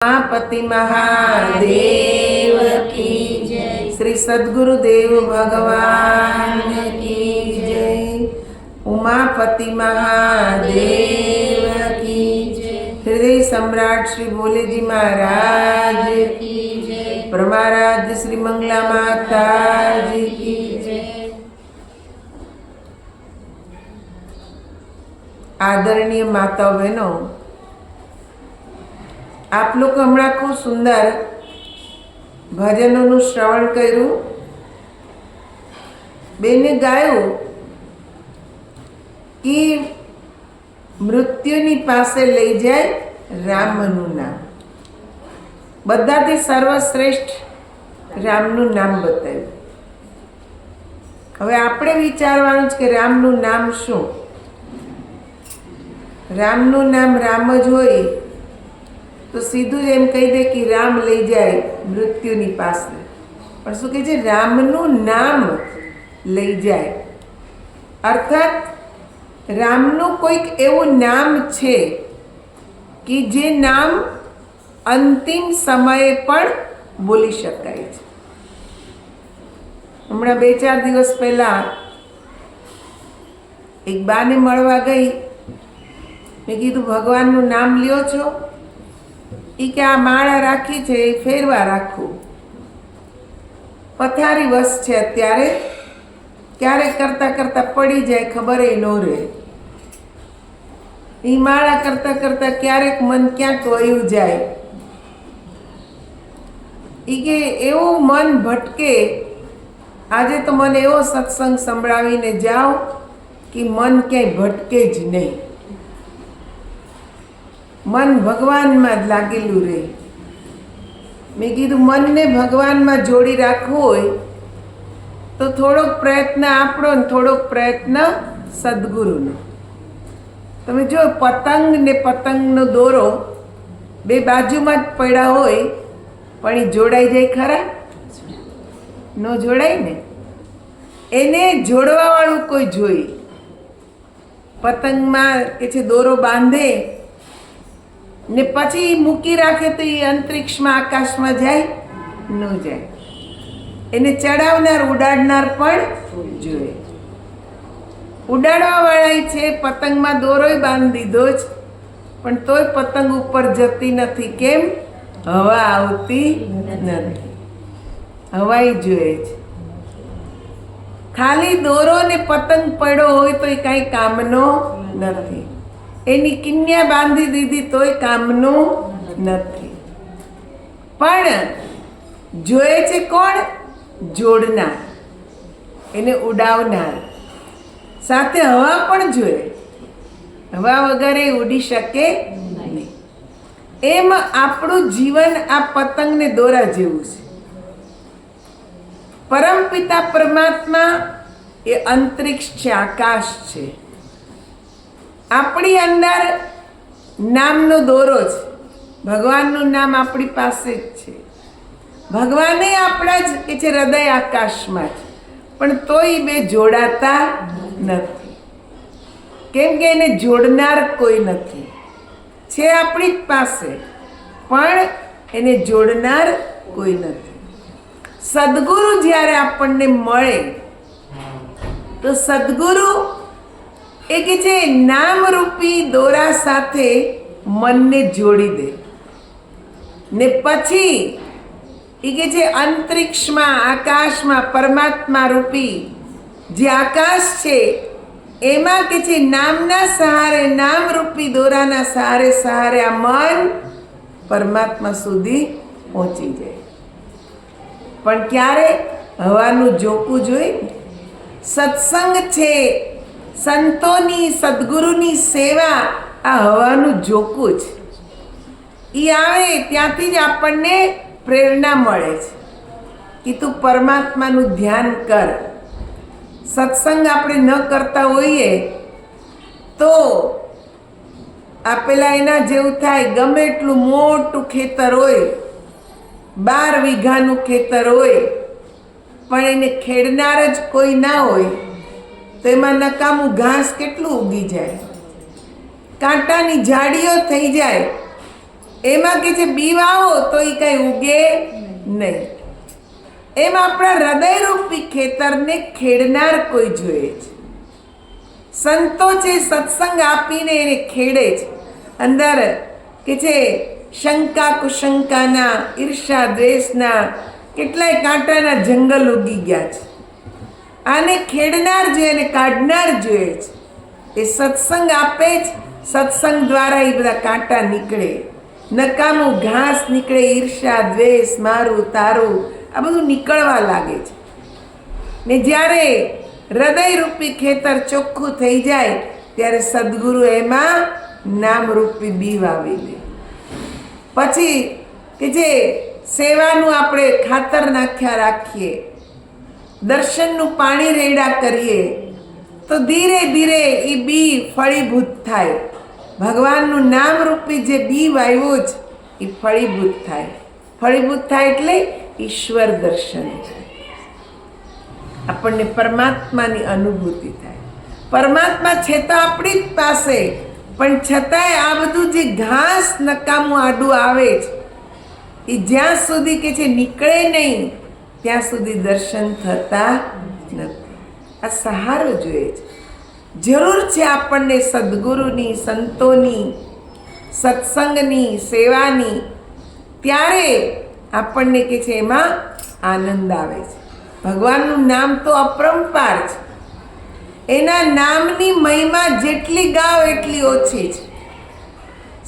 पति महादेव की जय। श्री सद्गुरुदेव भगवान की जय। उमापति महादेव की जय। हृदय सम्राट श्री भोले जी महाराज की जय। परमाराध्य श्री मंगला माता जी की जय। आदरणीय माता बहनों, आप लोग हमણાં खूब सुंदर भजनों श्रवण कर्યું। बेने गाયું कि मृत्युनी पासे लई जाए रामनु नाम। बधाथी सर्वश्रेष्ठ रामनु नाम बताव्યું। હવે આપણે વિચારવાનું છે કે રામનું નામ શું? રામનું નામ રામ જ હોય तो सीधू एम कही दे कि राम लई जाए मृत्युनी पासे, पण शुं कहे छे रामनु नाम लई जाए। अर्थात रामनु कोईक एवुं नाम छे कि जे नाम अंतिम समये पण बोली शकाय छे। हमणां 2-4 दिवस पहला एक बाने मळवा गई। मैं कीधुं भगवाननु नाम ल्यो छो? ई के आ माळा राखी छे ए फेरवा राखू। पथारी वश छे अत्यारे, क्यारे करता करता पड़ी जाए खबर न रहे। ई माळा करता करता क्यारेक मन क्यांक वयु जाए। ई के एवो मन भटके। आजे तो मन एवो सत्संग संभळावीने जाओ कि मन क्यांय भटके ज नहीं। मन भगवान में लागेलू रहे। मैं कीधुं मन ने भगवान में जोड़ी राखवुं होय तो थोड़ोक प्रयत्न आपणो ने थोड़ोक प्रयत्न सद्गुरुनो। तमे जो पतंग ने पतंगनो दोरो बे बाजुमां ज पड्या होय पण ई जोड़ाई जाय खरा? न जोड़ाय ने। एने जोड़वा वाळुं कोई जोईए। पतंग में के छे दोरो बांधे ने पछी मूकी राखे तो ये अंतरिक्ष में आकाश में जाए न जाए। एने चढ़ावनार उड़ाड़नार पण जोए। उड़ाड़वा वाळा छे पतंग में दोरोय बांधी दीधो ज पण तोय पतंग ऊपर जती नथी। केम? हवा आवती नथी। हवाई जोए छे। खाली दोरो ने पतंग पड्यो होय तो काई कामनो नथी। एनी किन्या बांधी दीधी तोय कामनु नथी। पण जोए छे कोण? जोड़नार, एने उडावनार। साथे हवा पण जोए। हवा वगरे उड़ी शके नहीं। एम आपणुं जीवन आ पतंग ने दोरा जेवुं छे। परमपिता परमात्मा ए अंतरिक्ष छे, आकाश छे। अपनी अंदर नामनो दोरो छे। भगवाननु नाम अपनी पासे ज छे। भगवाने आपणा ज के छे हृदय आकाशमां छे, पण तोय बे जोड़ाता नथी। केम के एने जोड़नार कोई नथी। छे अपनी पासे पण एने जोड़नार कोई नथी। सद्गुरु ज्यारे आपणने मळे तो सद्गुरु एक नाम रूपी दोरा साथे मन ने जोड़ी दे ने पछी ए अंतरिक्ष में आकाश में परमात्मा रूपी जे आकाश छे एमा के नामना सहारे नाम रूपी दोराना सहारे सहारे आ मन परमात्मा सुधी पहोंची जाए। पण क्यारे? हवानुं जोकवुं जोईए। सत्संग छे, संतोनी सद्गुरुनी सेवा आ हवानुं जोकवुं छे। ई आवे त्यांथी ज आपणने प्रेरणा मळे छे कि तू परमात्मानुं ध्यान कर। सत्संग आपणे न करता होईए तो आ पेला एना जेवुं थाय। गमे एटલું मोटું ખેતર होय, 12 વીઘાનું ખેતર होय, पण एने खेडनार ज कोई ना होय तो एमां नकामું घास કેટલું ઉગી જાય, કાંટાની ઝાડીઓ થઈ જાય એમાં કે છે બી વાવો તો એ કઈ ઉગે નહીં. એમ આપણા હૃદયરૂપી ખેતરને ખેડનાર કોઈ જોઈએ છે. સંતો છે સત્સંગ આપીને એને ખેડે છે. અંદર કે છે શંકા કુશંકાના, ઈર્ષા દ્વેષના કેટલાય કાંટાના જંગલ ઉગી ગયા છે. આને ખેડનાર જોઈએ અને કાઢનાર જોઈએ છે. એ સત્સંગ આપે જ, સત્સંગ દ્વારા એ બધા કાંટા નીકળે, નકામું ઘાસ નીકળે, ઈર્ષા દ્વેષ, મારું તારું આ બધું નીકળવા લાગે છે. ને જ્યારે હૃદયરૂપી ખેતર ચોખ્ખું થઈ જાય ત્યારે સદગુરુ એમાં નામરૂપી બી વાવી દે. પછી કે જે સેવાનું આપણે ખાતર નાખ્યા રાખીએ, દર્શનનું પાણી રેડા કરીએ તો ધીરે ધીરે એ બી ફળીભૂત થાય. ભગવાનનું નામરૂપી જે બી વાવ્યું છે એ ફળીભૂત થાય. ફળીભૂત થાય એટલે ઈશ્વર દર્શન થાય, આપણને પરમાત્માની અનુભૂતિ થાય. પરમાત્મા છે તો આપણી જ પાસે, પણ છતાંય આ બધું જે ઘાસ નકામું આડું આવે છે એ જ્યાં સુધી કે છે નીકળે નહીં ત્યાં સુધી દર્શન થતા નથી. આ સહારો જોઈએ છે. જરૂર છે આપણને સદગુરુની, સંતોની, સત્સંગની, સેવાની. ત્યારે આપણને કે છે એમાં આનંદ આવે છે. ભગવાનનું નામ તો અપરંપાર છે. એના નામની મહિમા જેટલી ગાવ એટલી ઓછી છે.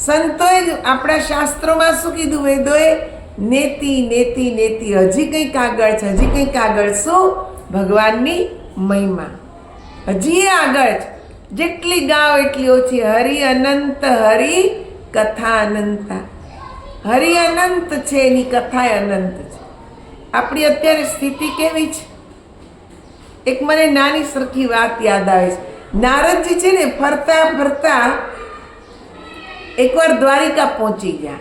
સંતોએ આપણા શાસ્ત્રોમાં શું કીધું? વેદોએ નેતિ નેતિ નેતિ, હજી કંઈક આગળ છે, હજી કંઈક આગળ. શું? ભગવાનની મહિમા હજી આગળ છે. જેટલી ગાવ એટલી ઓછી. હરિ અનંત, હરિ કથા અનંતા. હરિ અનંત છે, એની કથા અનંત છે. આપણી અત્યારે સ્થિતિ કેવી છે? એક મને નાની સરખી વાત યાદ આવે છે. નારદજી છે ને ફરતા ફરતા એકવાર દ્વારિકા પહોંચી ગયા.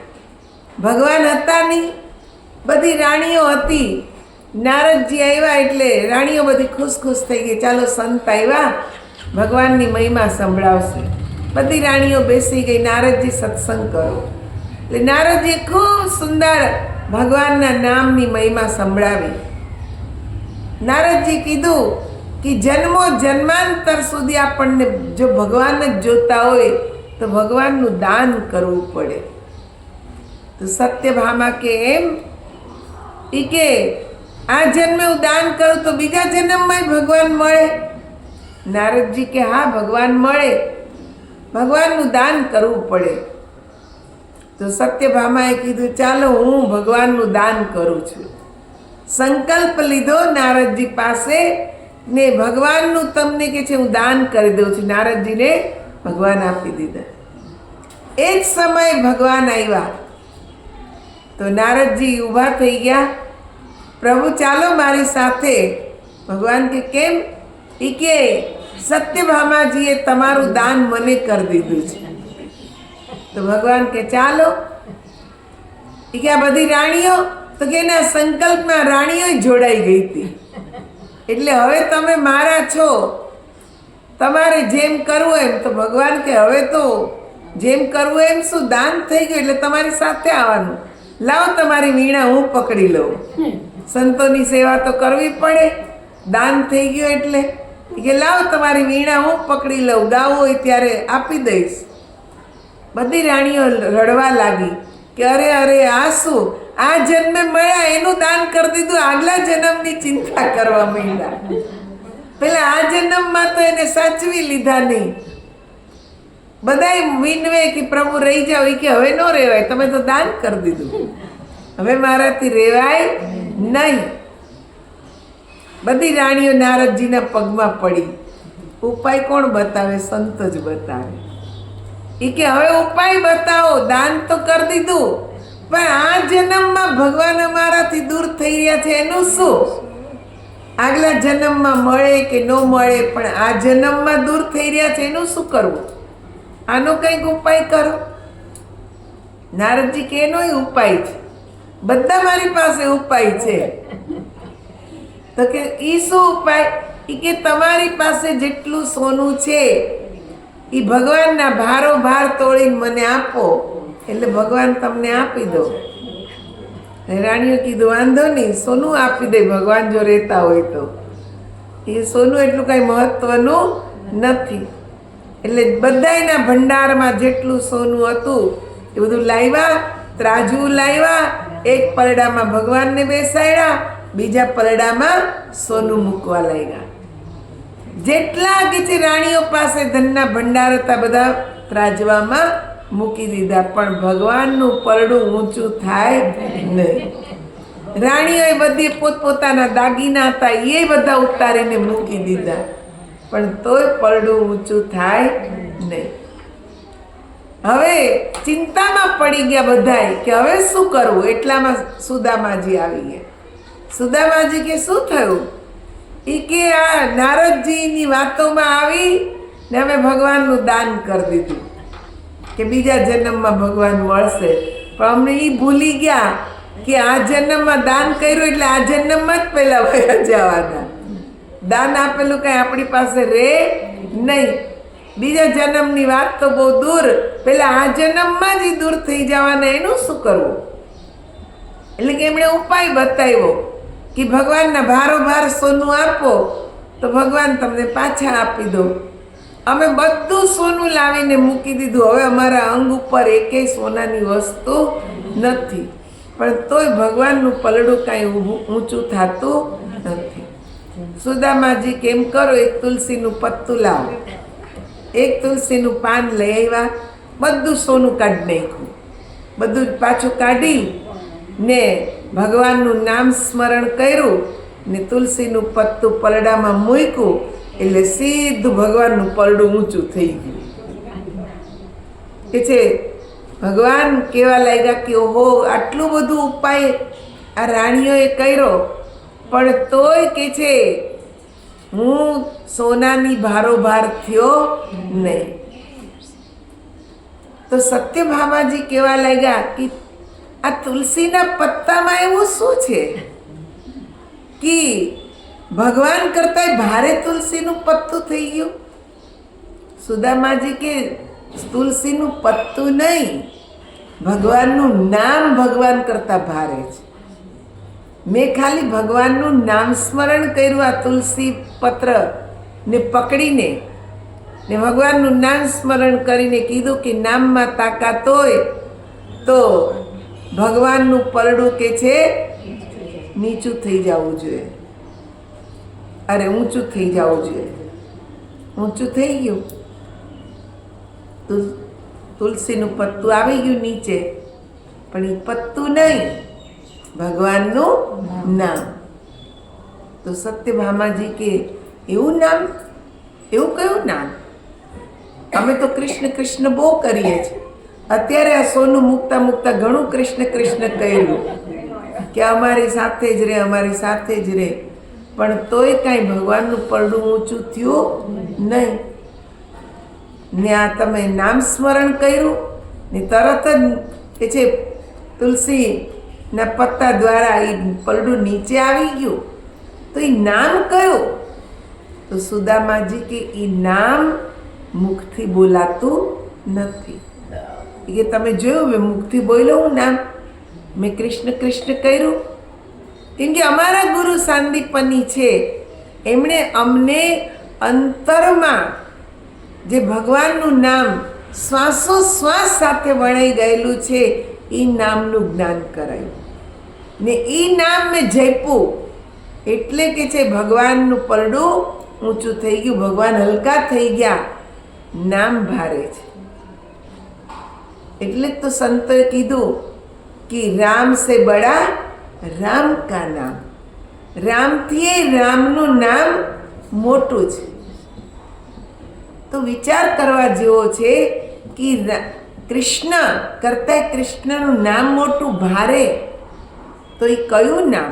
ભગવાન હતા નહીં, બધી રાણીઓ હતી. નારદજી આવ્યા એટલે રાણીઓ બધી ખુશ ખુશ થઈ ગઈ. ચાલો સંત આવ્યા, ભગવાનની મહિમા સંભળાવશે. બધી રાણીઓ બેસી ગઈ, નારદજી સત્સંગ કરો. એટલે નારદજીએ ખૂબ સુંદર ભગવાનના નામની મહિમા સંભળાવી. નારદજી કીધું કે જન્મો જન્માંતર સુધી આપણને જો ભગવાન જ જોતા હોય તો ભગવાનનું દાન કરવું પડે. તો સત્યભામા કે એમ? એ કે આ જન્મે હું દાન કરું તો બીજા જન્મમાં ભગવાન મળે? નારદજી કે હા, ભગવાન મળે, ભગવાનનું દાન કરવું પડે. તો સત્યભામાએ કીધું ચાલો હું ભગવાનનું દાન કરું છું. સંકલ્પ લીધો નારદજી પાસે ને ભગવાનનું તમને કે છે હું દાન કરી દઉં છું. નારદજીને ભગવાન આપી દીધા. એ જ સમયે ભગવાન આવ્યા તો નારદજી ઊભા થઈ ગયા. પ્રભુ ચાલો મારી સાથે. ભગવાન કે કેમ? એ કે સત્યભામાજીએ તમારું દાન મને કરી દીધું છે. તો ભગવાન કે ચાલો. એ કે આ બધી રાણીઓ? તો કે એના સંકલ્પમાં રાણીઓ જોડાઈ ગઈ હતી. એટલે હવે તમે મારા છો, તમારે જેમ કરવું એમ. તો ભગવાન કે હવે તો જેમ કરવું એમ શું, દાન થઈ ગયું એટલે તમારી સાથે આવવાનું. લાવો તમારી વીણા હું પકડી લઉં. સંતોની સેવા તો કરવી પડે, દાન થઈ ગયું એટલે. કે લાવો તમારી વીણા હું પકડી લઉં, ગાવું હોય ત્યારે આપી દઈશ. બધી રાણીઓ રડવા લાગી કે અરે અરે આ શું, આ જન્મે મળ્યા એનું દાન કરી દીધું, આગલા જન્મની ચિંતા કરવા માંડ્યા. પેલા આ જન્મમાં તો એને સાચવી લીધા નહીં. બધાય વિનવે કે પ્રભુ રહી જાઓ. એ કે હવે ન રહેવાય, તમે તો દાન કરી દીધું, હવે મારાથી રહેવાય નહીં. બધી રાણીઓ નારદજીના પગમાં પડી. ઉપાય કોણ બતાવે? સંત જ બતાવે. એ કે હવે ઉપાય બતાવો, દાન તો કરી દીધું, પણ આ જન્મમાં ભગવાન અમારાથી દૂર થઈ રહ્યા છે એનું શું? આગલા જન્મમાં મળે કે ન મળે, પણ આ જન્મમાં દૂર થઈ રહ્યા છે એનું શું કરવું? આનો કંઈક ઉપાય કરો. નારદજી કે એનોય ઉપાય છે, બધા મારી પાસે ઉપાય છે. તો કે એ શું ઉપાય? એ કે તમારી પાસે જેટલું સોનું છે એ ભગવાનના ભારો ભાર તોડીને મને આપો, એટલે ભગવાન તમને આપી દો. રાણીઓ કીધું વાંધો નહીં, સોનું આપી દે ભગવાન જો રહેતા હોય તો. એ સોનું એટલું કાંઈ મહત્વનું નથી. એટલે બધાયના ભંડારમાં જેટલું સોનું હતું એ બધું લાવ્યા, ત્રાજુ લાવ્યા. એક પરડામાં ભગવાનને બેસાડ્યા, બીજા પરડામાં સોનું મૂકવા લાગ્યા. જેટલા કે છે રાણીઓ પાસે ધનના ભંડાર હતા બધા ત્રાજવામાં મૂકી દીધા, પણ ભગવાનનું પરડું ઊંચું થાય નહીં. રાણીઓએ બધી પોતપોતાના દાગીના હતા એ બધા ઉતારીને મૂકી દીધા, પણ તોય પરડું ઊંચું થાય નહીં. હવે ચિંતામાં પડી ગયા બધાય કે હવે શું કરવું. એટલામાં સુદામાજી આવી ગયા. સુદામાજી કે શું થયું? એ કે આ નારદજીની વાતોમાં આવી ને અમે ભગવાનનું દાન કરી દીધું કે બીજા જન્મમાં ભગવાન મળશે, પણ અમને એ ભૂલી ગયા કે આ જન્મમાં દાન કર્યું એટલે આ જન્મમાં જ પહેલા વયા જવાના. દાન આપેલું કઈ આપણી પાસે રહે નહીં. બીજા જન્મની વાત તો બહુ દૂર, પેલા આ જન્મમાં જ દૂર થઈ જવાના. એનું શું કરવું? એટલે કે એમણે ઉપાય બતાવ્યો કે ભગવાનના ભારોભાર સોનું આપો તો ભગવાન તમને પાછા આપી દો. અમે બધું સોનું લાવીને મૂકી દીધું, હવે અમારા અંગ ઉપર એકેય સોનાની વસ્તુ નથી, પણ તોય ભગવાનનું પલડું કાંઈ ઊંચું થતું નથી. સુદામાજી કેમ કરો, એક તુલસીનું પત્તું લાવો. એક તુલસીનું પાન લઈ આવ્યા, બધું સોનું કાઢી નાખ્યું. બધું પાછું કાઢી ને ભગવાનનું નામ સ્મરણ કર્યું ને તુલસીનું પત્તું પલડામાં મૂક્યું એટલે સીધું ભગવાનનું પલડું ઊંચું થઈ ગયું. કે છે ભગવાન કેવા લાગ્યા કે ઓહો આટલું બધું ઉપાય આ રાણીઓએ કર્યો, પણ તોય કે છે હું સોનાની ભારોભાર થયો નહીં. તો સત્યભામાજી કેવા લાગ્યા કે આ તુલસીના પત્તામાં એવું શું છે કે ભગવાન કરતા ભારે તુલસીનું પત્તું થઈ ગયું. સુદામાજી કે તુલસીનું પત્તું નહીં, ભગવાનનું નામ ભગવાન કરતા ભારે છે. મેં ખાલી ભગવાનનું નામ સ્મરણ કર્યું આ તુલસી પત્ર ને પકડીને ને ભગવાનનું નામ સ્મરણ કરીને કીધું કે નામમાં તાકાત હોય તો ભગવાનનું પરડું કે છે નીચું થઈ જવું જોઈએ, અરે ઊંચું થઈ જવું જોઈએ. ઊંચું થઈ ગયું, તુલસીનું પત્તું આવી ગયું નીચે, પણ એ પત્તું નહીં, ભગવાનનું નામ. તો સત્યભામાજી કે એવું નામ, એવું કયું નામ? અમે તો કૃષ્ણ કૃષ્ણ બહુ કરીએ છીએ. અત્યારે આ સોનું મૂકતા મૂકતા ઘણું કૃષ્ણ કૃષ્ણ કર્યું કે અમારી સાથે જ રહે, અમારી સાથે જ રહે, પણ તોય કાંઈ ભગવાનનું પરડું ઊંચું થયું નહીં. ને આ તમે નામ સ્મરણ કર્યું ને તરત જ કે છે તુલસીના પત્તા દ્વારા એ પરડું નીચે આવી ગયું. તો એ નામ કયું? તો સુદામાજી કે એ નામ મુખથી બોલાતું નથી. કે તમે જોયું મેં મુખથી બોલ્યો હું નામ, મેં કૃષ્ણ કૃષ્ણ કર્યું. કેમ કે અમારા ગુરુ સાંદીપની છે, એમણે અમને અંતરમાં જે ભગવાનનું નામ શ્વાસોશ્વાસ સાથે વણાઈ ગયેલું છે એ નામનું જ્ઞાન કરાયું ને એ નામ મેં જપ્યું. એટલે કે છે ભગવાનનું પરડું ઊંચું થઈ ગયું, ભગવાન હલકા થઈ ગયા, નામ ભારે છે. એટલે તો સંતોએ કીધું કે રામ સે બડા રામ કા નામ. રામથી રામનું નામ મોટું છે. તો વિચાર કરવા જેવો છે કે કૃષ્ણ કરતા કૃષ્ણનું નામ મોટું ભારે, તો એ કયું નામ?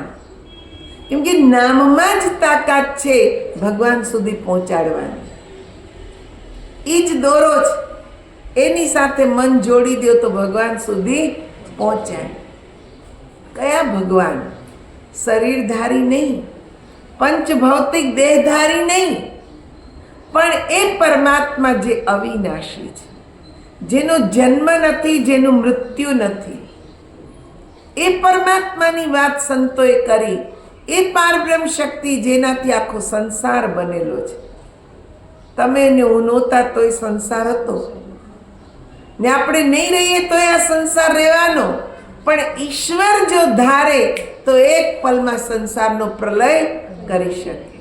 કેમ કે નામમાં જ તાકાત છે ભગવાન સુધી પહોંચાડવાની. એ જ દોરો છે, એની સાથે મન જોડી દો તો ભગવાન સુધી પહોંચાય. કયા ભગવાન? શરીરધારી નહીં, પંચભૌતિક દેહધારી નહીં, પણ એ પરમાત્મા જે અવિનાશી છે, જેનો જન્મ નથી, જેનું મૃત્યુ નથી, એ પરમાત્માની વાત સંતોએ કરી. એ પારબ્રહ્મ શક્તિ જેનાથી આખો સંસાર બનેલો છે. તમે ને હું નહોતા તોય સંસાર હતો, ને આપણે નહીં રહીએ તો આ સંસાર રહેવાનો. પણ ઈશ્વર જો ધારે તો એક પલમાં સંસારનો પ્રલય કરી શકે.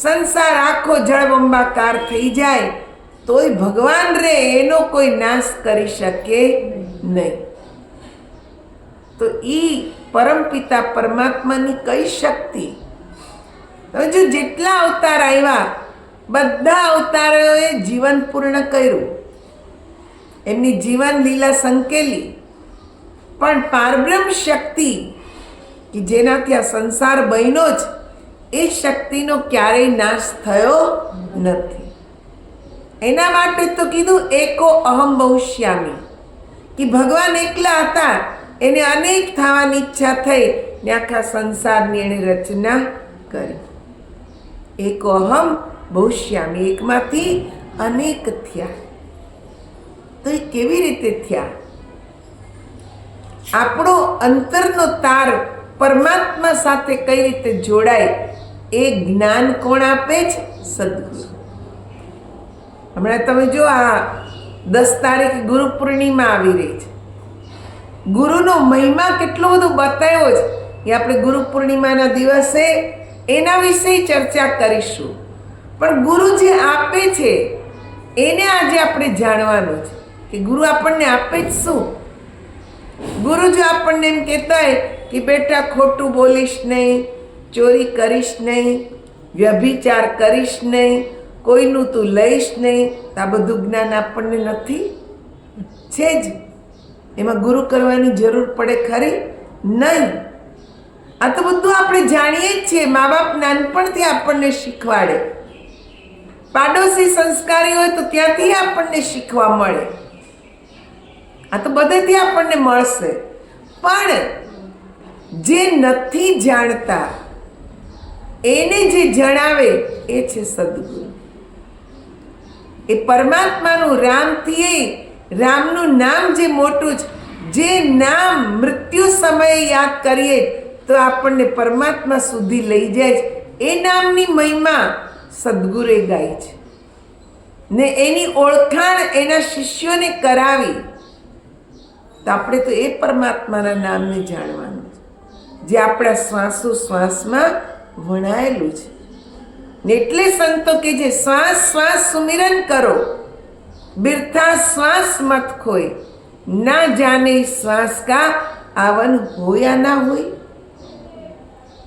સંસાર આખો જળબંબાકાર થઈ જાય તોય ભગવાન રે, એનો કોઈ નાશ કરી શકે નહીં. તો ઈ પરમપિતા પરમાત્માની કઈ શક્તિ. જો જેટલા અવતાર આવ્યા બધા અવતારોએ જીવન પૂર્ણ કર્યું, એમની જીવન લીલા સંકેલી. પણ પારબ્રહ્મ શક્તિ કે જેનાથી આ સંસાર બન્યો જ, એ શક્તિનો ક્યારેય નાશ થયો નથી. એના માટે તો કીધું એકો અહમ બહુશ્યામી, કે ભગવાન એકલા હતા, એને અનેક થવાની ઈચ્છા થઈ ને આખા સંસારની એણે રચના કરી. એકો અહમ બહુશ્યામી, એકમાંથી અનેક થયા. તો એ કેવી રીતે થયા? આપણો અંતરનો તાર પરમાત્મા સાથે કઈ રીતે જોડાય, એ જ્ઞાન કોણ આપે છે? સદગુરુ. હમણાં તમે જો આ 10 તારીખે ગુરુ પૂર્ણિમા આવી રહી છે. ગુરુનો મહિમા કેટલો બધો બતાવ્યો છે એ આપણે ગુરુ પૂર્ણિમાના દિવસે એના વિશે ચર્ચા કરીશું. પણ ગુરુ જે આપે છે એને આજે આપણે જાણવાનું છે કે ગુરુ આપણને આપે જ શું. ગુરુ જો આપણને એમ કહેતા હોય કે બેટા ખોટું બોલીશ નહીં, ચોરી કરીશ નહીં, વ્યભિચાર કરીશ નહીં, કોઈનું તું લઈશ નહીં, આ બધું જ્ઞાન આપણને નથી? છે જ. એમાં ગુરુ કરવાની જરૂર પડે ખરી? નહીં. આ તો બધું આપણે જાણીએ જ છીએ. મા બાપ નાનપણથી આપણને શીખવાડે. પાડોશી સંસ્કારી હોય તો ત્યાંથી આપણને શીખવા મળે. આ તો બધેથી આપણને મળશે. પણ જે નથી જાણતા એને જે જણાવે એ છે સદગુરુ. એ પરમાત્માનું રામથી, રામનું નામ જે મોટું છે, જે નામ મૃત્યુ સમયે યાદ કરીએ તો આપણને પરમાત્મા સુધી લઈ જાય છે, એ નામની મહિમા સદગુરુએ ગાઈ છે ને એની ઓળખાણ એના શિષ્યોને કરાવી. તો આપણે તો એ પરમાત્માના નામને જાણવાનું છે જે આપણા શ્વાસોશ્વાસમાં વણાયેલું છે. ને એટલે સંતો કે જે શ્વાસ શ્વાસ સુમિરન કરો, બિરથા શ્વાસ મત ખોય, ના જાને શ્વાસ કા આવન હોયા ના હોય.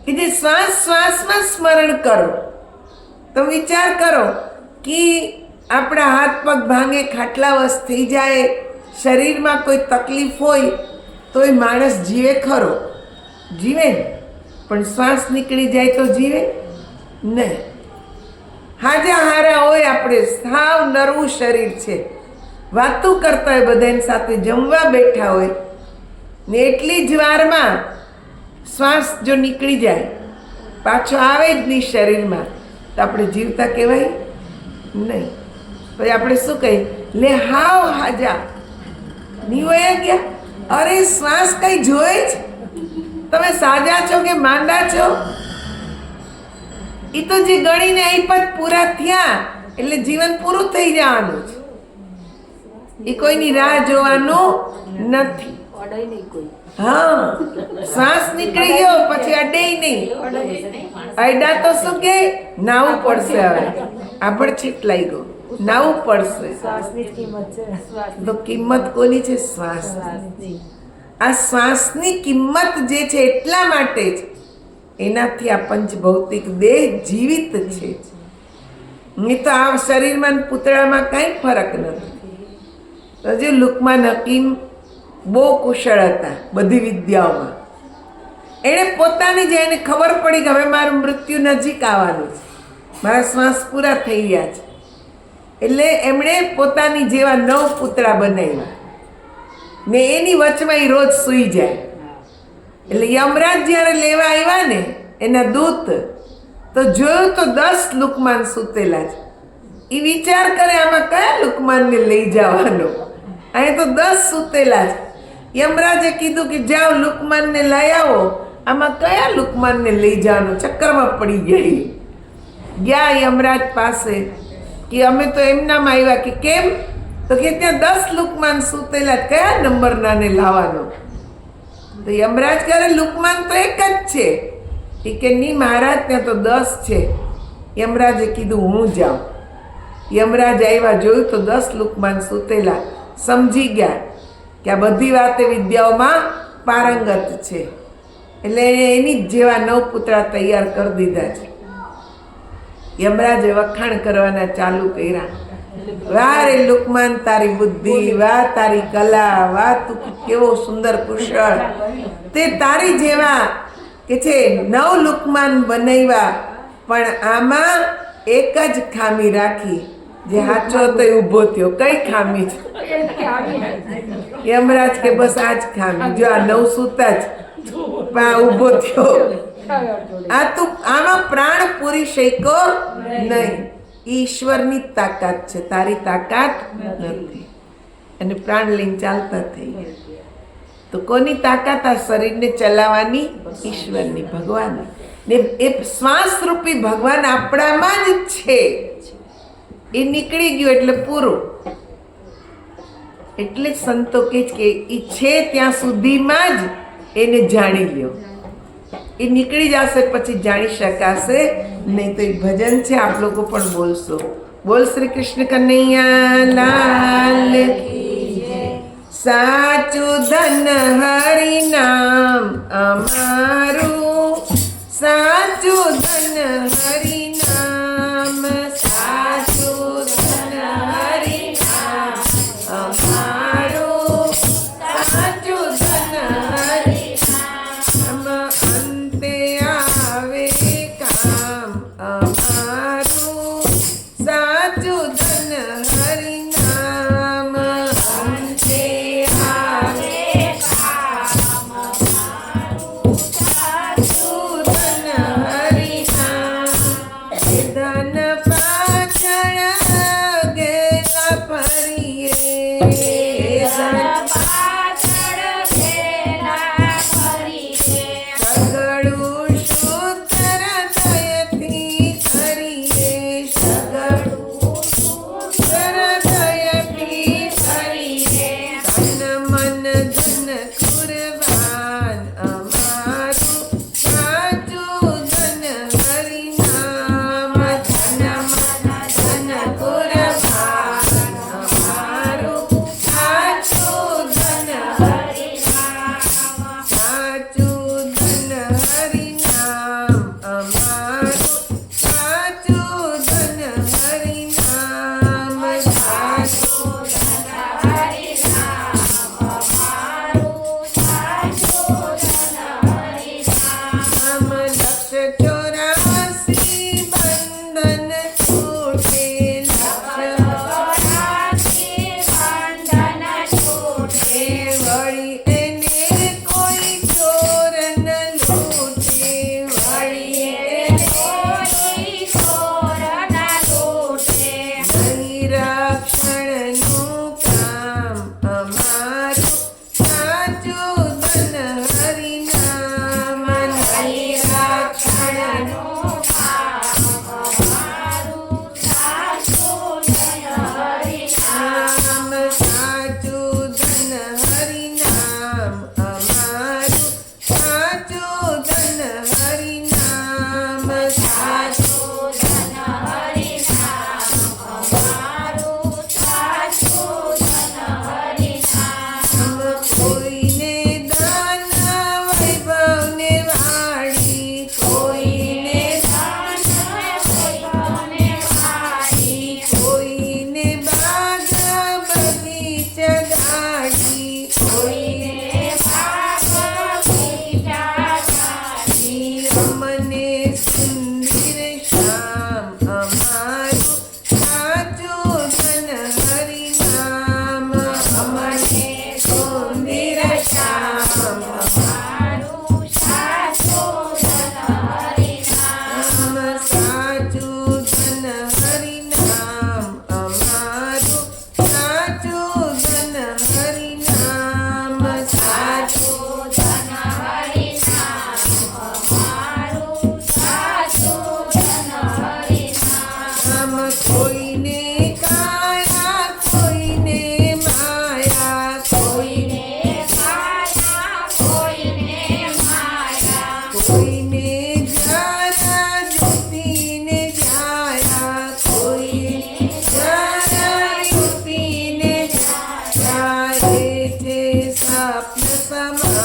કે જે શ્વાસ શ્વાસમાં સ્મરણ કરો. તો વિચાર કરો કે આપણા હાથ પગ ભાંગે, ખાટલાવશ થઈ જાય, શરીરમાં કોઈ તકલીફ હોય તો એ માણસ જીવે ખરો? જીવે ને. પણ શ્વાસ નીકળી જાય તો જીવે નહીં. હાજા હારા હોય, આપણે સાવ નરવું શરીર છે, વાતું કરતા હોય, બધાની સાથે જમવા બેઠા હોય ને એટલી જ વારમાં શ્વાસ જો નીકળી જાય, પાછો આવે જ નહીં શરીરમાં, તો આપણે જીવતા કહેવાય નહીં. પછી આપણે શું કહીએ? લે હાવ હાજા નિવયા ગયા. અરે શ્વાસ કઈ જોઈ જ? તમે સાજા છો કે માંદા છો? એ તો જે ગણીને આઈપત પૂરા થયા એટલે જીવન પૂરું થઈ જવાનું છે. એ કોઈની રાહ જોવાનું નથી. હા, શ્વાસ નીકળી ગયો પછી અડે નહીં. અડા તો શું કે નાવું પડશે. હવે આભડછીટ લઈ ગયો, નાવું પડશે. તો કિંમત કોની છે? શ્વાસ. આ શ્વાસની કિંમત જે છે એટલા માટે જ એનાથી આ પંચભૌતિક દેહ જીવિત છે. નહીં તો આ શરીરમાં પૂતળામાં કાંઈ ફરક નથી. તો જે લુકમાન હકીમ બહુ કુશળ હતા બધી વિદ્યાઓમાં. એણે પોતાની જે એને ખબર પડી કે હવે મારું મૃત્યુ નજીક આવવાનું છે, મારા શ્વાસ પૂરા થઈ રહ્યા છે, એટલે એમણે પોતાની જેવા 9 પૂતળા બનાવ્યા ને એની વચમાં એ રોજ સૂઈ જાય. એટલે યમરાજ જ્યારે લેવા આવ્યા ને એના દૂત, તો જોયું તો 10 લુકમાન સૂતેલા છે. એ વિચાર કરે આમાં કયા લુકમાનને લઈ જવાનો. અહીં તો 10 સૂતેલા છે. યમરાજે કીધું કે જાઓ લુકમાનને લઈ આવો. આમાં કયા લુકમાનને લઈ જવાનો? ચક્કરમાં પડી ગયા યમરાજ પાસે કે અમે તો એમનામાં આવ્યા. કે કેમ? તો કે ત્યાં 10 લુકમાન સૂતેલા, કયા નંબરનાને લાવવાનો? તો યમરાજ કહે લુકમાન તો એક જ છે. એ કે નહીં મહારાજ, ત્યાં તો 10 છે. યમરાજે કીધું હું જાઉં. યમરાજ આવ્યા, જોયું તો 10 લુકમાન સૂતેલા. સમજી ગયા કે આ બધી વાતે વિદ્યાઓમાં પારંગત છે, એટલે એની જ જેવા 9 પુતળા તૈયાર કરી દીધા છે. યમરાજે વખાણ કરવાના ચાલુ કર્યા. વાહ રે લુકમાન, તારી બુદ્ધિ, વાહ તારી કલા, વાહ તું કેવો સુંદર કુશળ. તે તારી જેવા કે છે 9 લુકમાન બનાવ્યા, પણ આમાં એક જ ખામી રાખી, જે સાચો તો ઊભો થયો. કઈ ખામી છે? યમરાજ કે બસ આ જ ખામી. જો આ 9 સૂતા જ ઊભો થયો. આ તું આમાં પ્રાણ પૂરી શક્યો નહીં. ઈશ્વરની તાકાત છે, તારી તાકાત નથી. અને પ્રાણ લઈને ચાલતા થઈ ગયા. તો કોની તાકાત? આ શરીરને ચલાવવાની ઈશ્વરની, ભગવાન. ને એ શ્વાસ રૂપી ભગવાન આપણામાં જ છે. એ નીકળી ગયો એટલે પૂરું. એટલે જ સંતો કહે છે કે એ છે ત્યાં સુધીમાં જ એને જાણી લ્યો. એ નીકળી જશે પછી જાણી શકાશે નહીં. તો એ ભજન છે, આપ લોકો પણ બોલશો. બોલ શ્રી કૃષ્ણ કનૈયા લાલ કી જય. સાચું ધન હરિ નામ અમારું, સાચું ધન હરિ નામ, સાચું ધન હરિ નામ અમારું, સાચું ધન હરિ નામ. અંતે આવે કામ અમારું, સાચું ધન હરિ નામ. અંતે આવે કામ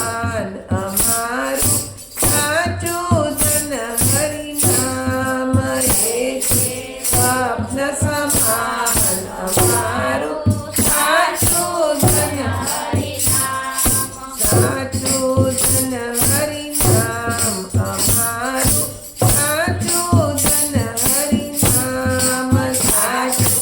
સમાન અમારું સાચું ધન હરિનામ એક સ્વપ્ન સમાન અમારું સાચું ધન સાચું ધન હરિનામ અમારું સાચું ધન હરિનામ સાચું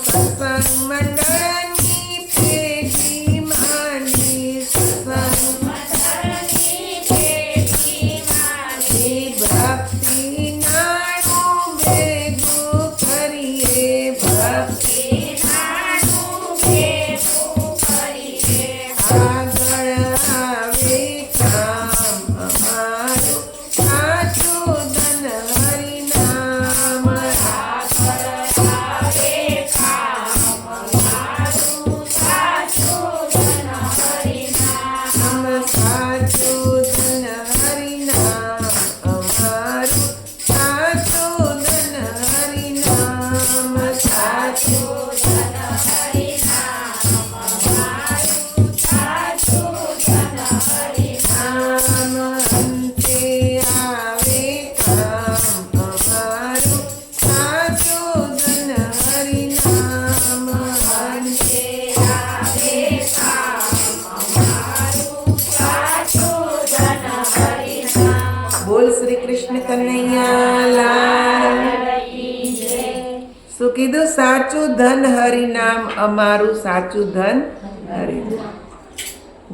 સત્સંગ મંડળની પેઢી માંડી સત્સંગ ભક્તિ નાણું ભેગું કરીએ ભક્તિ આગળ આવે કામ અમારું સાચું ધન હરિનામ સાચું ધન હરિનામ અમારું સાચું ધન હરિનામ સાચું નામ અંતે આવે કામ અમારું સાચું ધન હરિનામ અંતે આવે બોલ શ્રી કૃષ્ણ કનૈયા લાલ. શું કીધું? સાચું ધન હરિનામ અમારું સાચું ધન હરિનામ,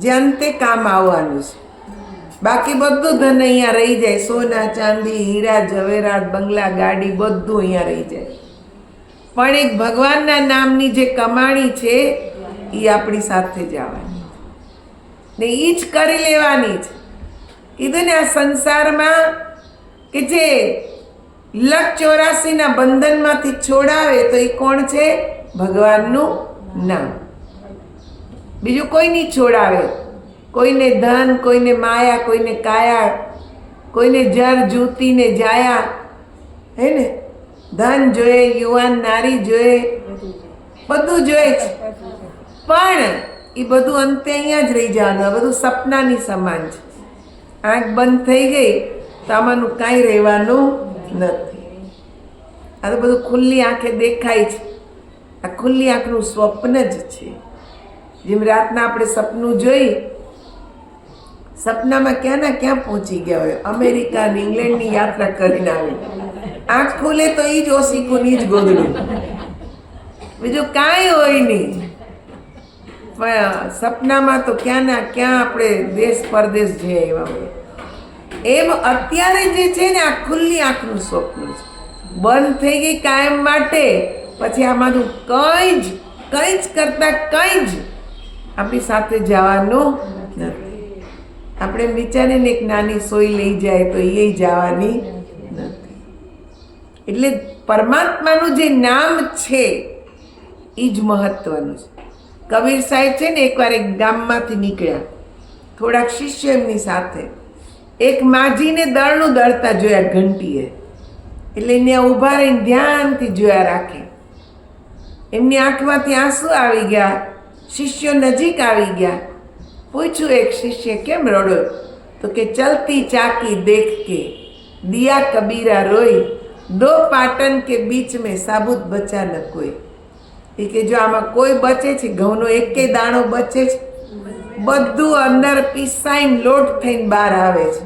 જે અંતે કામ આવવાનું છે. બાકી બધું ધન અહીંયા રહી જાય, સોના ચાંદી હીરા જવેરાત બંગલા ગાડી બધું અહીંયા રહી જાય, પણ એક ભગવાનના નામની જે કમાણી છે એ આપણી સાથે જ આવવાની ને એ જ કરી લેવાની છે. કીધું ને આ સંસારમાં કે જે 84,000 બંધનમાંથી છોડાવે તો એ કોણ છે? ભગવાનનું નામ. બીજું કોઈ નહીં છોડાવે. કોઈને ધન, કોઈને માયા, કોઈને કાયા, કોઈને જર જૂતીને જાયા, હે ને? ધન જોઈએ, યુવાન નારી જોઈએ, બધું જોઈએ છે, પણ એ બધું અંતે અહીંયા જ રહી જવાનું. આ બધું સપનાની સમાન છે. આંખ બંધ થઈ ગઈ તો આમાંનું કાંઈ રહેવાનું નથી. આ તો બધું ખુલ્લી આંખે દેખાય છે. આ ખુલ્લી આંખનું સ્વપ્ન જ છે. જેમ રાતના આપણે સપનું જોઈ, સપનામાં ક્યાંના ક્યાં પહોંચી ગયા હોય, અમેરિકા ને ઇંગ્લેન્ડની યાત્રા કરીને આવી. આંખ ખુલે તો એ જ ઓસીકું ની જ ગોદડું, બીજું કાંઈ હોય નહીં. પણ સપનામાં તો ક્યાંના ક્યાં આપણે દેશ પરદેશ જઈએ એવા હોય. એમ અત્યારે જે છે ને આ ખુલ્લી આંખનું સ્વપ્ન છે. બંધ થઈ ગઈ કાયમ માટે, પછી આમાંનું કંઈ જ કરતા કંઈ જ આપણી સાથે જવાનું નથી. આપણે વિચારીને એક નાની સોય લઈ જાય તો એ જવાની નથી. એટલે પરમાત્માનું જે નામ છે એ જ મહત્વનું છે. કબીર સાહેબ છે ને એકવાર એક ગામમાંથી નીકળ્યા, થોડાક શિષ્ય એમની સાથે. એક માજીને દળનું દળતા જોયા ઘંટીએ, એટલે એને ઊભા રહીને ધ્યાનથી જોયા રાખે. એમની આંખમાંથી આંસુ આવી ગયા. શિષ્યો નજીક આવી ગયા. પૂછ્યું એક શિષ્ય, કેમ રડો? તો કે ચલતી ચાકી દેખ કે દિયા કબીરા રોઈ, દો પાટન કે બીચ મેં સાબુત બચા ન કોઈ. એ કે જો આમાં કોઈ બચે છે, ઘઉંનો એકેય દાણો બચે છે? બધું અંદર પીસાઈને લોટ થઈને બહાર આવે છે.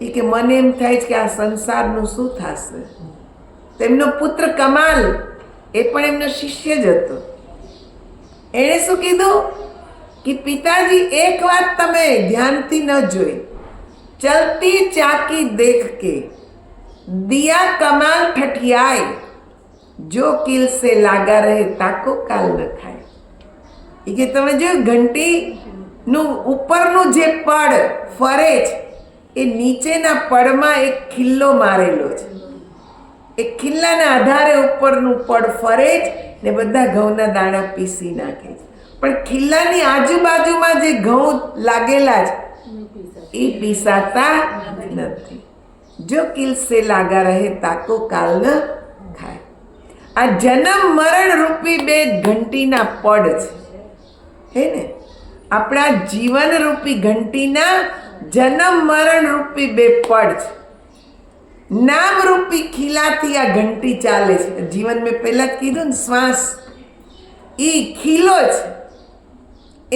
એ કે મને એમ થાય છે કે આ સંસારનું શું થશે? તેમનો પુત્ર કમાલ, એ પણ એમનો શિષ્ય જ હતો. એણે શું કીધું કે પિતાજી, એક વાત તમે ધ્યાનથી ન જોઈ, ચલતી ચાકી દેખ કે દિયા કમાલ ઠઠિયાય, જો કિલ સે લાગા રહે તાકો કાલ ન ખાય. એ કે તમે જો ઘંટીનું ઉપરનું જે પડ ફરે છે, એ નીચેના પડમાં એક ખિલ્લો મારેલો છે. એ ખિલ્લાના આધારે ઉપરનું પડ ફરે જ ને બધા ઘઉંના દાણા પીસી નાખે છે. પણ ખિલ્લાની આજુબાજુમાં જે ઘઉં લાગેલા છે એ પીસાતા નથી. જો કિલ સે લાગા રહે તાકો કાલ ન ખાય. આ જન્મ મરણ રૂપી બે ઘંટીના પડ છે, હે ને? આપણા જીવન રૂપી ઘંટીના જન્મ મરણ રૂપી બે પડ છે. નામ રૂપી ખીલાથી આ ઘંટી ચાલે છે. જીવન મેં પહેલા જ કીધું ને, શ્વાસ ઈ ખીલો છે,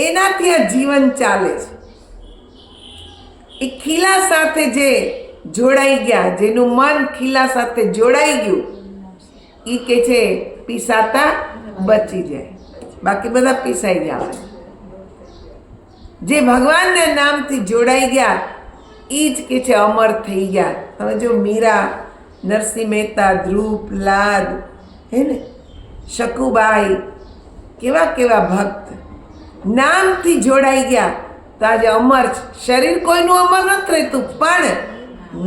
એનાથી આ જીવન ચાલે છે. એ ખીલા સાથે જે જોડાઈ ગયા, જેનું મન ખીલા સાથે જોડાઈ ગયું, ઈ કે છે પીસાતા બચી જાય, બાકી બધા પીસાઈ જાય. જે ભગવાનના નામથી જોડાઈ ગયા એ જ કે છે અમર થઈ ગયા. હવે જો મીરા, નરસિંહ મહેતા, ધ્રુવ, પ્રહલાદ, હે ને, શકુબાઈ, કેવા કેવા ભક્ત નામથી જોડાઈ ગયા તો આજે અમર છે. શરીર કોઈનું અમર નથી રહેતું, પણ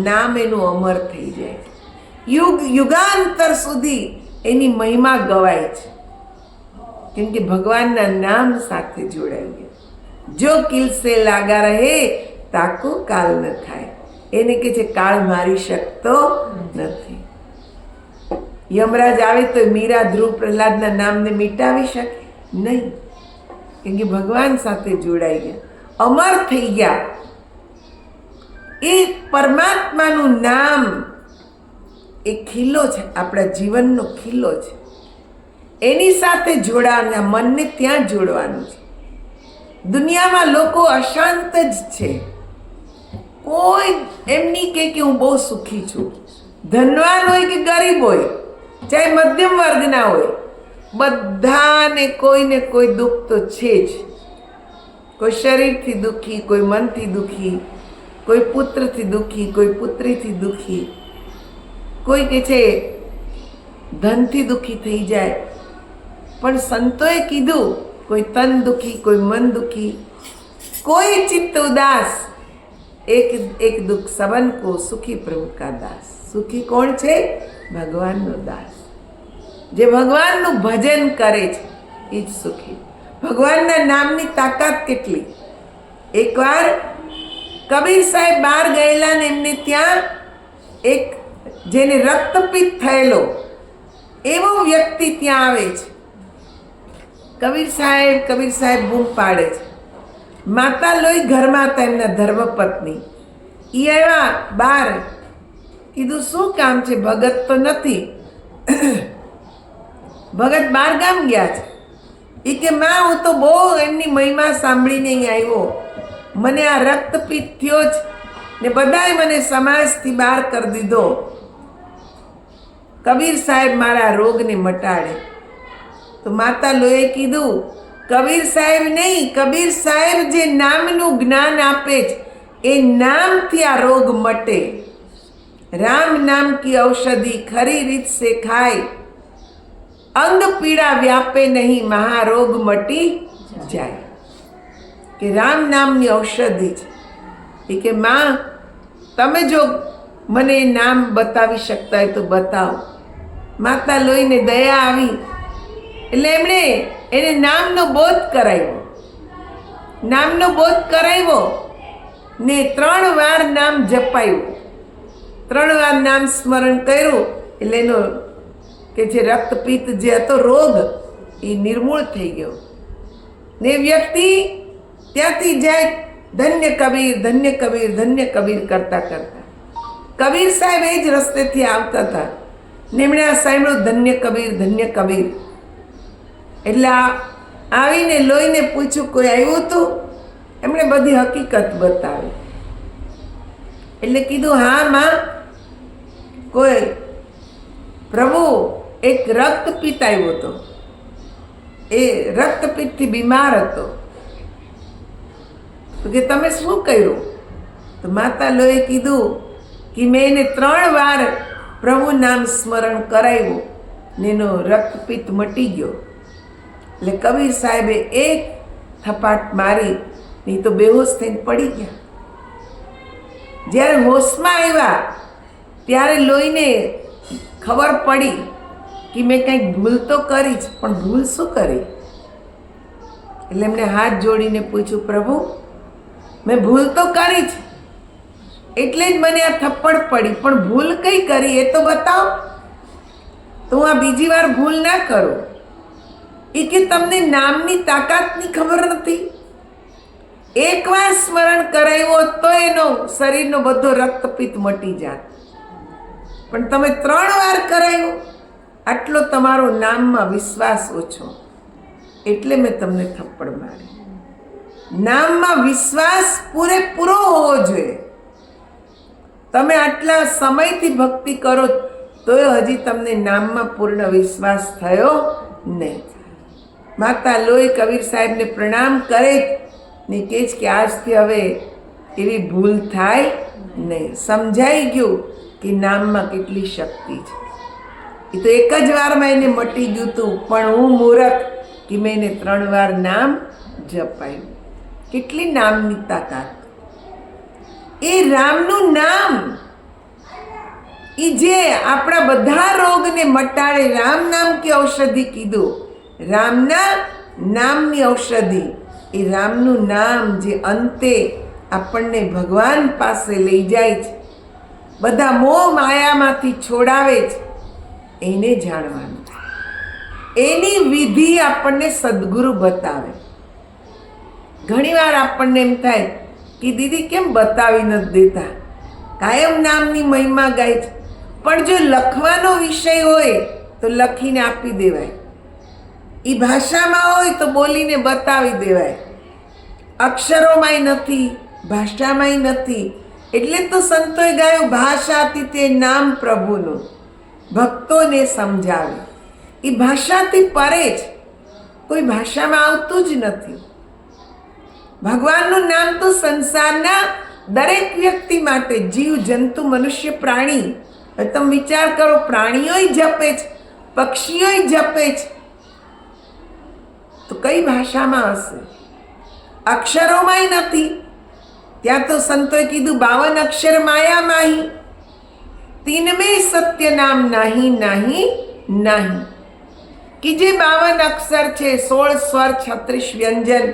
નામ એનું અમર થઈ જાય. યુગ યુગાંતર સુધી એની મહિમા ગવાય છે, કેમ કે ભગવાનના નામ સાથે જોડાઈ ગયા. જો કિલસે લાગા રહે તાકો કાલ ન થાય. એને કે છે કાળ મારી શકતો નથી. યમરાજ આવે તો મીરા, ધ્રુવ, પ્રહલાદના નામને મિટાવી શકે નહીં, કેમ કે ભગવાન સાથે જોડાઈ ગયા, અમર થઈ ગયા. એ પરમાત્માનું નામ એ ખીલો છે, આપણા જીવનનો ખીલો છે. એની સાથે જોડાવાના, મનને ત્યાં જોડવાનું છે. દુનિયામાં લોકો અશાંત જ છે. કોઈ એમ નહીં કે હું બહુ સુખી છું. ધનવાન હોય કે ગરીબ હોય, ચાહે મધ્યમ વર્ગના હોય, બધાને કોઈને કોઈ દુઃખ તો છે જ. કોઈ શરીરથી દુઃખી, કોઈ મનથી દુઃખી, કોઈ પુત્રથી દુઃખી, કોઈ પુત્રીથી દુઃખી, કોઈ કે છે ધનથી દુઃખી થઈ જાય. પણ સંતોએ કીધું, કોઈ તન દુઃખી, કોઈ મન દુઃખી, કોઈ ચિત્ત ઉદાસ, એક દુઃખ सबन को सुखी प्रभु का दास. સુખી કોણ છે? ભગવાનનો દાસ. જે ભગવાનનું ભજન કરે છે એ જ સુખી. ભગવાનના નામની તાકાત કેટલી! એકવાર કબીર સાહેબ બહાર ગયેલા ને એમને ત્યાં એક જેને રક્તપિત્ત થયેલો એવો વ્યક્તિ ત્યાં આવે છે. કબીર સાહેબ બૂમ પાડે છે. માતા લોહી ઘરમાં હતા, એમના ધર્મપત્ની. એ આવ્યા બહાર, કીધું શું કામ છે? ભગત તો નથી, ભગત બહાર ગામ ગયા છે. એ કે માં, હું તો બહુ એમની મહિમા સાંભળીને અહીં આવ્યો, મને આ રક્તપિત્ત થયો જ ને બધાએ મને સમાજથી બહાર કરી દીધો. કબીર સાહેબ મારા રોગને મટાડે. તો માતા લોએ કીધું, કબીર સાહેબ નહીં, કબીર સાહેબ જે નામનું જ્ઞાન આપે છે એ નામથી આ રોગ મટે. રામ નામ કી ઔષધિ ખરી રીત સે ખાય, અંગ પીડા વ્યાપે નહીં, મહારોગ મટી જાય. કે રામ નામની ઔષધિ છે. એ કે માં, તમે જો મને નામ બતાવી શકતા હોય તો બતાવો. માતા લોહીને દયા આવી એટલે એમણે એને નામનો બોધ કરાવ્યો. નામનો બોધ કરાવ્યો ને 3 વાર નામ જપાયું. 3 વાર નામ સ્મરણ કર્યું એટલે એનો કે જે રક્તપિત્ત જે હતો રોગ એ નિર્મૂળ થઈ ગયો. ને વ્યક્તિ ત્યાંથી જાય, ધન્ય કબીર, ધન્ય કબીર, ધન્ય કબીર કરતા કરતા. કબીર સાહેબ એ જ રસ્તેથી આવતા હતા ને એમણે આ સાંભળ્યું, ધન્ય કબીર, ધન્ય કબીર. એટલે આવીને લોહીને પૂછ્યું, કોઈ આવ્યું હતું? એમણે બધી હકીકત બતાવી. એટલે કીધું, હા માં, કોઈ પ્રભુ એક રક્તપિત્ત આવ્યો હતો, એ રક્તપિત્તથી બીમાર હતો. તો કે તમે શું કર્યું? તો માતા લોએ કીધું કે મેં એને 3 વાર પ્રભુ નામ સ્મરણ કરાવ્યું ને એનો રક્તપિત્ત મટી ગયો. એટલે કબીર સાહેબે એક થપાટ મારી, નહીં તો બેહોશ થઈને પડી ગયા. જ્યારે હોશમાં આવ્યા ત્યારે લોહીને ખબર પડી કે મેં કંઈક ભૂલ તો કરી જ, પણ ભૂલ શું કરી? એટલે એમણે હાથ જોડીને પૂછ્યું, પ્રભુ મેં ભૂલ તો કરી જ, એટલે જ મને આ થપ્પડ પડી, પણ ભૂલ કઈ કરી એ તો બતાવો. તો હું આ બીજી વાર ભૂલ ના કરું. એ કે તમને નામની તાકાતની ખબર નથી. એકવાર સ્મરણ કરાવ્યો તો એનો શરીરનો બધો રક્તપિત્ત મટી જાત, પણ તમે 3 વાર કરાવ્યો. આટલો તમારો નામમાં વિશ્વાસ ઓછો, એટલે મેં તમને થપ્પડ મારી. નામમાં વિશ્વાસ પૂરેપૂરો હોવો જોઈએ. તમે આટલા સમયથી ભક્તિ કરો તોય હજી તમને નામમાં પૂર્ણ વિશ્વાસ થયો નહીં. માતા લોહી કબીર સાહેબને પ્રણામ કરે ને કહે છે કે આજથી હવે એવી ભૂલ થાય નહીં. સમજાઈ ગયું કે નામમાં કેટલી શક્તિ છે. એ તો એક જ વારમાં એને મટી ગયું હતું, પણ હું મૂરખ કે મેં એને 3 વાર નામ જપાયું. કેટલી નામની તાકાત! એ રામનું નામ, એ જે આપણા બધા રોગને મટાડે. રામ નામ કે ઔષધિ કીધું, રામના નામની ઔષધિ. એ રામનું નામ જે અંતે આપણને ભગવાન પાસે લઈ જાય છે, બધા મોહ માયામાંથી છોડાવે છે, એને જાણવાનું. એની વિધિ આપણને સદગુરુ બતાવે. ઘણીવાર આપણને એમ થાય કે દીદી કેમ બતાવી નથી દેતા, કાયમ નામની મહિમા ગાય છે. પણ જો લખવાનો વિષય હોય તો લખીને આપી દેવાય, એ ભાષામાં હોય તો બોલીને બતાવી દેવાય. અક્ષરોમાંય નથી, ભાષામાંય નથી. એટલે તો સંતોએ ગાયું, ભાષાથી તે નામ પ્રભુનું ભક્તોને સમજાવે. એ ભાષાથી પરે જ, કોઈ ભાષામાં આવતું જ નથી. ભગવાનનું નામ તો સંસારના દરેક વ્યક્તિ માટે, જીવ જંતુ મનુષ્ય પ્રાણી. તમે વિચાર કરો, પ્રાણીઓય જપે છે, પક્ષીઓય જપે છે, તો કઈ ભાષામાં હશે? અક્ષરોમાંય નથી. ત્યાં તો સંતોએ કીધું 52 અક્ષર માયા માહી, તીનમે સત્ય નામ નહીં નહીં નહીં. કે જે 52 અક્ષર છે, 16 સ્વર, 36 વ્યંજન,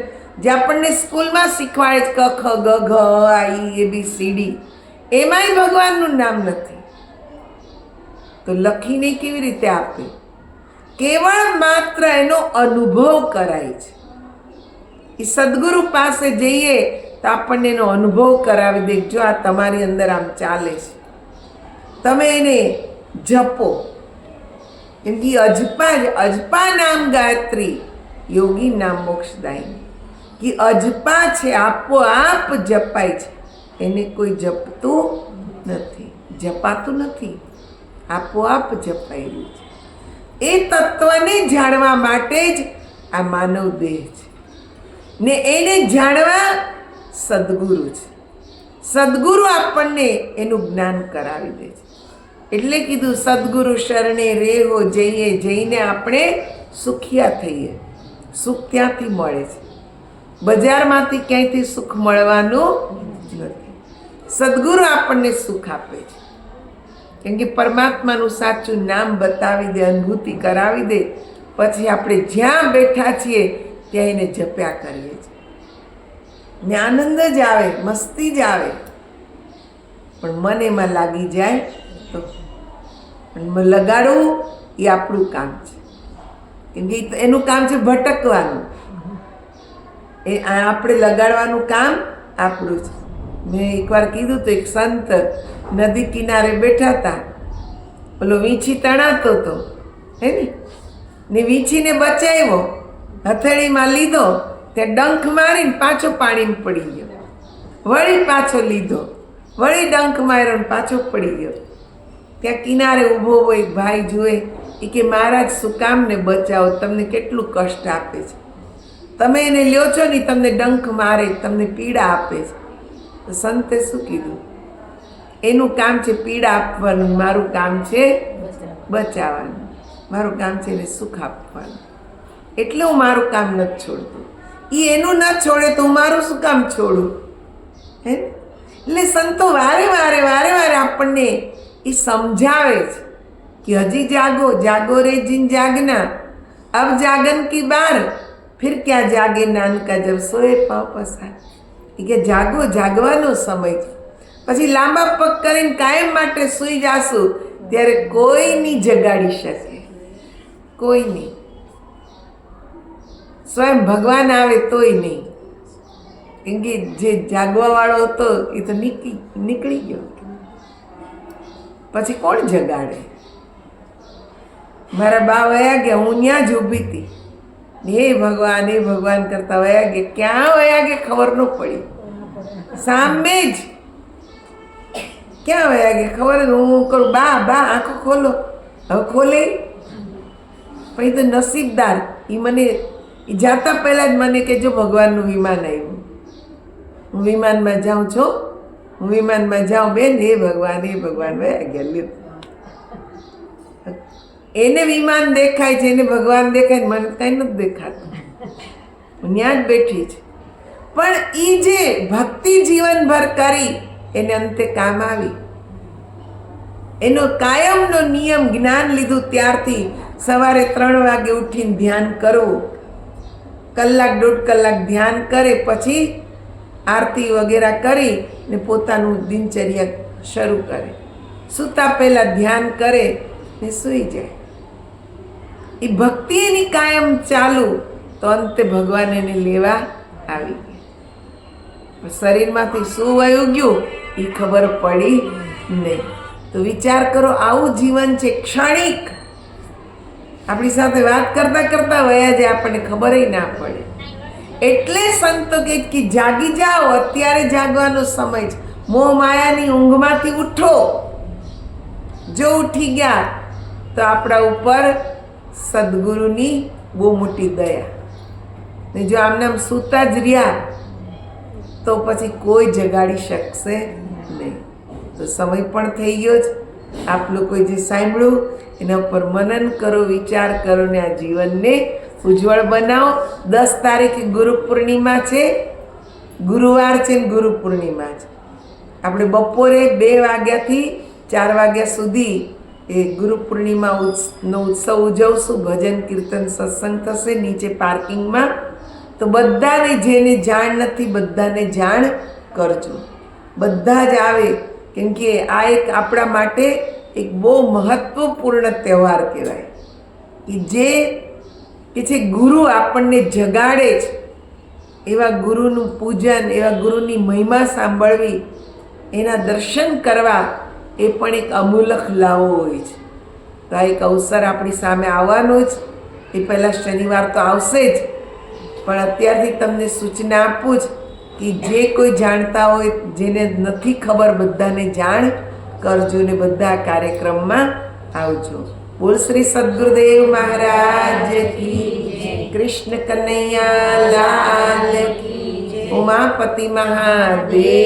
જે આપણને સ્કૂલમાં શીખવાડે છે, ક ખ ગ ઘ આઈ ABCD, એમાંય ભગવાનનું નામ નથી. તો લખીને કેવી રીતે આપે? કેવળ માત્ર એનો અનુભવ કરાય છે. એ સદગુરુ પાસે જઈએ તો આપણને એનો અનુભવ કરાવી દે. જો આ તમારી અંદર આમ ચાલે છે, તમે એને જપો. કેમ કે અજપા નામ ગાયત્રી, યોગી નામ મોક્ષદાયી. કે અજપા છે, આપોઆપ જપાય છે. એને કોઈ જપતું નથી, જપાતું નથી, આપોઆપ જપાઈ રહ્યું છે. એ તત્વને જાણવા માટે જ આ માનવ દેહ છે, ને એને જાણવા સદગુરુ છે. સદગુરુ આપણને એનું જ્ઞાન કરાવી દે છે. એટલે કીધું, સદગુરુ શરણે રેહો જઈએ, જઈને આપણે સુખિયા થઈએ. સુખ ત્યાંથી મળે છે, બજારમાંથી ક્યાંયથી સુખ મળવાનું નથી. સદગુરુ આપણને સુખ આપે છે. કેમ કે પરમાત્માનું સાચું નામ બતાવી દે, અનુભૂતિ કરાવી દે, પછી આપણે જ્યાં બેઠા છીએ ત્યાં એને જપ્યા કરીએ છીએ. ને આનંદ જ આવે, મસ્તી જ આવે. પણ મન એમાં લાગી જાય તો લગાડવું એ આપણું કામ છે. કેમ કે એનું કામ છે ભટકવાનું, એ આપણે લગાડવાનું કામ આપણું છે. મેં એકવાર કીધું તો, એક સંત નદી કિનારે બેઠા હતા, પેલો વીંછી તણાતો હતો, હે ને વીંછીને બચાવ્યો, હથેળીમાં લીધો, ત્યાં ડંખ મારીને પાછો પાણીમાં પડી ગયો. વળી પાછો લીધો, વળી ડંખ માર્યો ને પાછો પડી ગયો. ત્યાં કિનારે ઊભો હોય એક ભાઈ જુએ, એ કે મહારાજ શું કામ ને બચાવો, તમને કેટલું કષ્ટ આપે છે, તમે એને લ્યો છો ને, તમને ડંખ મારે, તમને પીડા આપે છે. તો સંતે શું કીધું? એનું કામ છે પીડા આપવાનું, મારું કામ છે બચાવવાનું. મારું કામ છે એને સુખ આપવાનું. એટલે હું મારું કામ નથી છોડતું. એ એનું ન છોડે તો હું મારું શું કામ છોડું? હે, એટલે સંતો વારે વારે આપણને એ સમજાવે છે કે હજી જાગો, જાગો રે જીન જાગના, અબ જાગન કી બાર, ફિર ક્યાં જાગે નાનકા જબ સોએ પાવ પસાર. એ કે જાગો, જાગવાનો સમય છે. પછી લાંબા પગ કરીને કાયમ માટે સૂઈ જાશું ત્યારે કોઈ નહીં જગાડી શકે. કોઈ નહીં. સ્વયં ભગવાન આવે તોય નહીં, કેમ કે જે જાગવા વાળો હતો એ તો નીકળી ગયો. પછી કોણ જગાડે? મારા બા વયા ગયા, હું ત્યાં જ ઊભી હતી. હે ભગવાન કરતા વયા ગયા. ક્યાં વયા ગયા ખબર ન પડી. સામે જ ક્યાં વયા ગયા ખબર જ. હું કરું બા આંખો ખોલો. હવે ખોલે પણ એ તો નસીબદાર. એ મને જાતા પહેલાં જ મને કે જો ભગવાનનું વિમાન આવ્યું, હું વિમાનમાં જાઉં છું, હું વિમાનમાં જાઉં બેન. હે ભગવાન વયા ગયા. લ્યો, એને વિમાન દેખાય છે, એને ભગવાન દેખાય, મને કાંઈ નથી દેખાતું. હું ત્યાં જ બેઠી છે. પણ એ જે ભક્તિ જીવનભર કરી એને અંતે કામ આવી. એનો કાયમનો નિયમ જ્ઞાન લીધું ત્યારથી સવારે 3 વાગે ઉઠીને ધ્યાન કરવું. કલાક 1.5 કલાક ધ્યાન કરે, પછી આરતી વગેરે કરી ને પોતાનું દિનચર્યા શરૂ કરે. સૂતા પહેલાં ધ્યાન કરે ને સૂઈ જાય. એ ભક્તિ એની કાયમ ચાલુ, તો અંતે ભગવાન એને લેવા આવી ગયા. શરીરમાંથી શું વયું ગયું એ ખબર પડી નહીં. તો વિચાર કરો, આવું જીવન છે, ક્ષણિક. આપણી સાથે વાત કરતા કરતા વયા જાય, આપણને ખબર ના પડે. એટલે સંતો કે જાગી જાઓ, અત્યારે જાગવાનો સમય છે. મોહ માયાની ઊંઘમાંથી ઉઠો. જો ઉઠી ગયા તો આપણા ઉપર સદગુરુની બહુ મોટી દયા. ને જો આમનામ સૂતા જ રહ્યા તો પછી કોઈ જગાડી શકશે નહીં. તો સમય પણ થઈ ગયો છે. આપ લોકોએ જે સાંભળ્યું એના ઉપર મનન કરો, વિચાર કરો ને આ જીવનને ઉજ્જવળ બનાવો. 10 તારીખે ગુરુ પૂર્ણિમા છે, ગુરુવાર છે ને ગુરુ પૂર્ણિમા છે. આપણે બપોરે 2 વાગ્યાથી 4 વાગ્યા સુધી એ ગુરુ પૂર્ણિમાનો ઉત્સવ ઉજવશું. ભજન કીર્તન સત્સંગ થશે નીચે પાર્કિંગમાં. તો બધાને, જેને જાણ નથી બધાને જાણ કરજો. બધા જ આવે, કેમ કે આ એક આપણા માટે એક બહુ મહત્વપૂર્ણ તહેવાર કહેવાય. કે છે ગુરુ આપણને જગાડે છે. એવા ગુરુનું પૂજન, એવા ગુરુની મહિમા સાંભળવી, એના દર્શન કરવા એ પણ એક અમૂલક લાવો હોય છે. તો આ એક અવસર આપણી સામે આવવાનો જ. એ પહેલાં શનિવાર તો આવશે જ, પણ અત્યારથી તમને સૂચના આપું જ કે જે કોઈ જાણતા હોય, જેને નથી ખબર, બધાને જાણ કરજો ને બધા કાર્યક્રમમાં આવજો. બોલ શ્રી સદગુરુદેવ મહારાજ કી, કૃષ્ણ કનૈયા લાલ કી, ઉમાપતિ મહાદેવ.